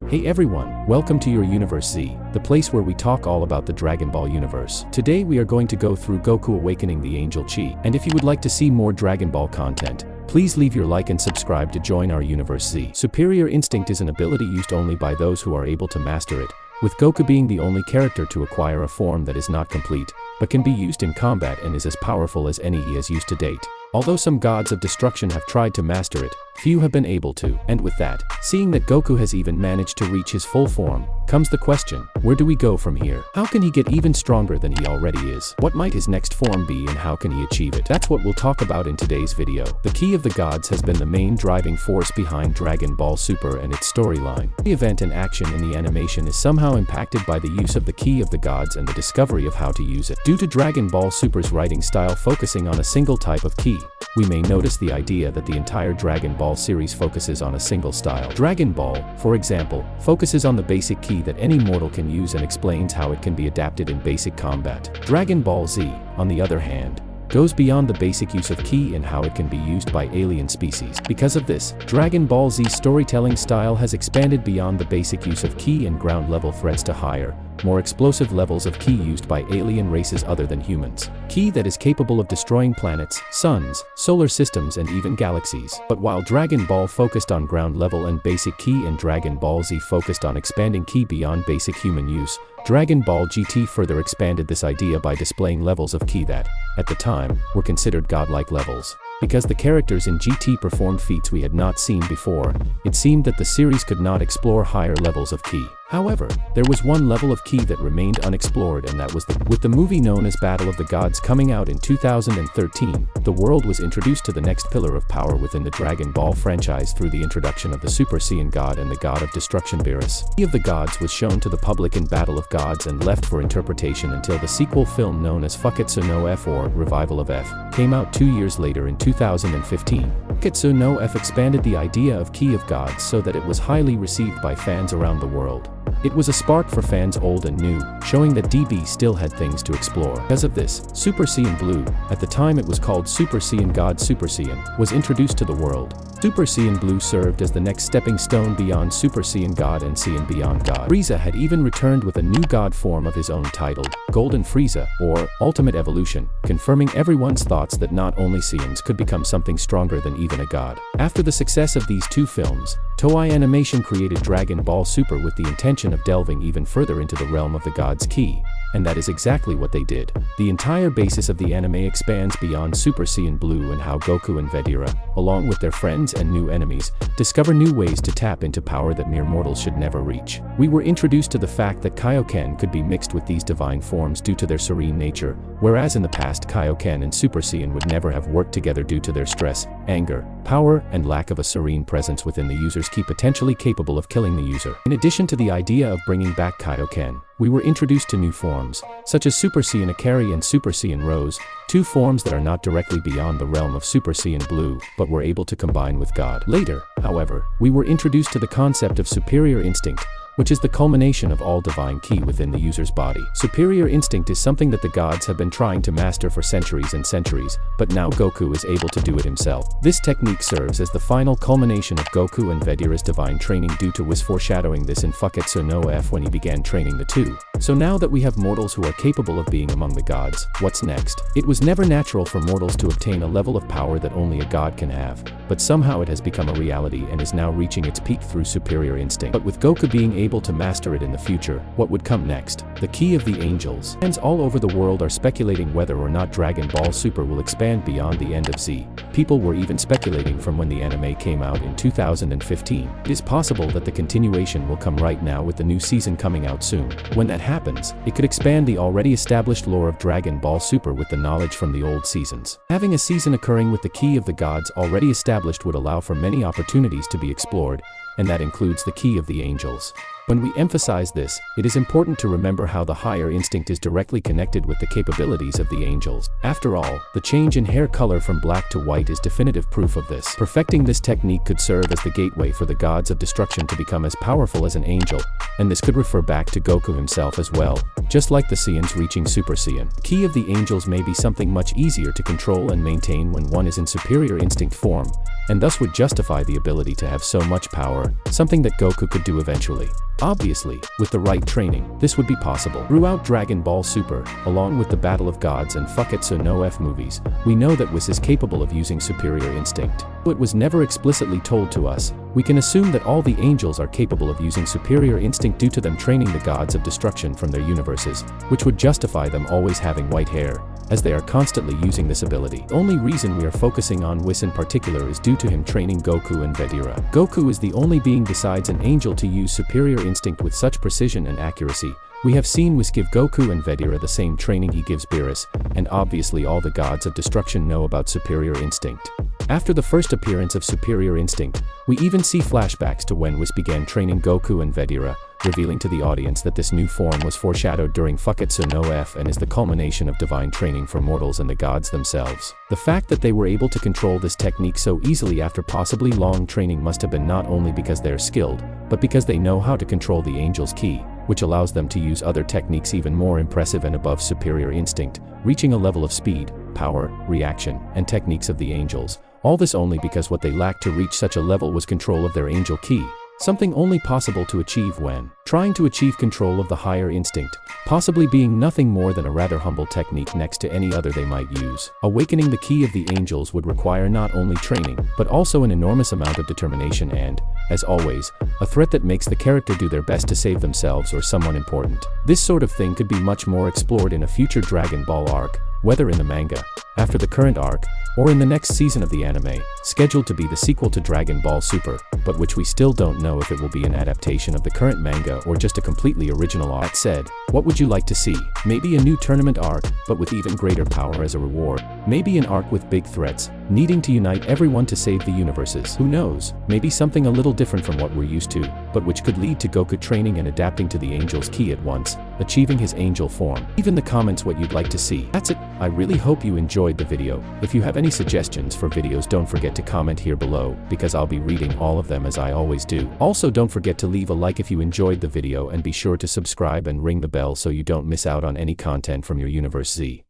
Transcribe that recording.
Hey everyone, welcome to your Universe Z, the place where we talk all about the Dragon Ball universe. Today we are going to go through Goku awakening the Angel Chi, and if you would like to see more Dragon Ball content, please leave your like and subscribe to join our Universe Z. Superior Instinct is an ability used only by those who are able to master it, with Goku being the only character to acquire a form that is not complete, but can be used in combat and is as powerful as any he has used to date. Although some gods of destruction have tried to master it, few have been able to. And with that, seeing that Goku has even managed to reach his full form, comes the question, where do we go from here? How can he get even stronger than he already is? What might his next form be and how can he achieve it? That's what we'll talk about in today's video. The Ki of the Gods has been the main driving force behind Dragon Ball Super and its storyline. The event and action in the animation is somehow impacted by the use of the Ki of the Gods and the discovery of how to use it. Due to Dragon Ball Super's writing style focusing on a single type of Ki, we may notice the idea that the entire Dragon Ball series focuses on a single style. Dragon Ball, for example, focuses on the basic Ki that any mortal can use and explains how it can be adapted in basic combat. Dragon Ball Z, on the other hand, goes beyond the basic use of Ki and how it can be used by alien species. Because of this, Dragon Ball Z's storytelling style has expanded beyond the basic use of Ki and ground-level threats to higher, more explosive levels of Ki used by alien races other than humans. Ki that is capable of destroying planets, suns, solar systems and even galaxies. But while Dragon Ball focused on ground level and basic Ki and Dragon Ball Z focused on expanding Ki beyond basic human use, Dragon Ball GT further expanded this idea by displaying levels of Ki that, at the time, were considered godlike levels. Because the characters in GT performed feats we had not seen before, it seemed that the series could not explore higher levels of Ki. However, there was one level of Ki that remained unexplored, and that was with the movie known as Battle of the Gods coming out in 2013, the world was introduced to the next pillar of power within the Dragon Ball franchise through the introduction of the Super Saiyan God and the God of Destruction Whis. Ki of the Gods was shown to the public in Battle of Gods and left for interpretation until the sequel film known as Fukketsu no F or Revival of F came out 2 years later in 2015. Fukketsu no F expanded the idea of Ki of Gods so that it was highly received by fans around the world. It was a spark for fans old and new, showing that DB still had things to explore. Because of this, Super Saiyan Blue, at the time it was called Super Saiyan God Super Saiyan, was introduced to the world. Super Saiyan Blue served as the next stepping stone beyond Super Saiyan God and Saiyan Beyond God. Frieza had even returned with a new god form of his own titled Golden Frieza, or Ultimate Evolution, confirming everyone's thoughts that not only Saiyans could become something stronger than even a god. After the success of these two films, Toei Animation created Dragon Ball Super with the intention of delving even further into the realm of the gods' Ki, and that is exactly what they did. The entire basis of the anime expands beyond Super Saiyan Blue and how Goku and Vegeta, along with their friends and new enemies, discover new ways to tap into power that mere mortals should never reach. We were introduced to the fact that Kaioken could be mixed with these divine forms due to their serene nature, whereas in the past Kaioken and Super Saiyan would never have worked together due to their stress, anger, power, and lack of a serene presence within the user's Ki potentially capable of killing the user. In addition to the idea of bringing back Kaioken, we were introduced to new forms, such as Super Saiyan Akari and Super Saiyan Rose, two forms that are not directly beyond the realm of Super Saiyan Blue, but were able to combine with God. Later, however, we were introduced to the concept of Superior Instinct, which is the culmination of all divine Ki within the user's body. Superior Instinct is something that the gods have been trying to master for centuries and centuries, but now Goku is able to do it himself. This technique serves as the final culmination of Goku and Vegeta's divine training due to Whis foreshadowing this in Fukketsu no F when he began training the two. So now that we have mortals who are capable of being among the gods, what's next? It was never natural for mortals to obtain a level of power that only a god can have, but somehow it has become a reality and is now reaching its peak through Superior Instinct. But with Goku being able to master it in the future, what would come next? The Ki of the Angels. Fans all over the world are speculating whether or not Dragon Ball Super will expand beyond the end of Z. People were even speculating from when the anime came out in 2015. It is possible that the continuation will come right now with the new season coming out soon. When that happens, it could expand the already established lore of Dragon Ball Super with the knowledge from the old seasons. Having a season occurring with the Ki of the Gods already established would allow for many opportunities to be explored, and that includes the Ki of the Angels. When we emphasize this, it is important to remember how the higher instinct is directly connected with the capabilities of the angels. After all, the change in hair color from black to white is definitive proof of this. Perfecting this technique could serve as the gateway for the gods of destruction to become as powerful as an angel, and this could refer back to Goku himself as well, just like the Saiyans reaching Super Saiyan. The key of the angels may be something much easier to control and maintain when one is in superior instinct form, and thus would justify the ability to have so much power, something that Goku could do eventually. Obviously, with the right training, this would be possible. Throughout Dragon Ball Super, along with the Battle of Gods and Fuck It So No F movies, we know that Whis is capable of using superior instinct. Though it was never explicitly told to us, we can assume that all the angels are capable of using superior instinct due to them training the gods of destruction from their universes, which would justify them always having white hair, as they are constantly using this ability. The only reason we are focusing on Whis in particular is due to him training Goku and Vegeta. Goku is the only being besides an angel to use superior instinct with such precision and accuracy. We have seen Whis give Goku and Vegeta the same training he gives Beerus, and obviously all the gods of destruction know about superior instinct. After the first appearance of superior instinct, we even see flashbacks to when Whis began training Goku and Vegeta, revealing to the audience that this new form was foreshadowed during Fuck It So No F and is the culmination of divine training for mortals and the gods themselves. The fact that they were able to control this technique so easily after possibly long training must have been not only because they are skilled, but because they know how to control the angel's ki, which allows them to use other techniques even more impressive and above superior instinct, reaching a level of speed, power, reaction, and techniques of the angels. All this only because what they lacked to reach such a level was control of their angel ki, something only possible to achieve when trying to achieve control of the higher instinct, possibly being nothing more than a rather humble technique next to any other they might use. Awakening the ki of the angels would require not only training, but also an enormous amount of determination and, as always, a threat that makes the character do their best to save themselves or someone important. This sort of thing could be much more explored in a future Dragon Ball arc, whether in the manga, after the current arc, or in the next season of the anime, scheduled to be the sequel to Dragon Ball Super, but which we still don't know if it will be an adaptation of the current manga or just a completely original arc. That said, what would you like to see? Maybe a new tournament arc, but with even greater power as a reward. Maybe an arc with big threats, needing to unite everyone to save the universes. Who knows, maybe something a little different from what we're used to, but which could lead to Goku training and adapting to the angel's ki at once, achieving his angel form. Leave in the comments what you'd like to see. That's it. I really hope you enjoyed the video. If you have any suggestions for videos, don't forget to comment here below, because I'll be reading all of them as I always do. Also, don't forget to leave a like if you enjoyed the video and be sure to subscribe and ring the bell so you don't miss out on any content from your Universe Z.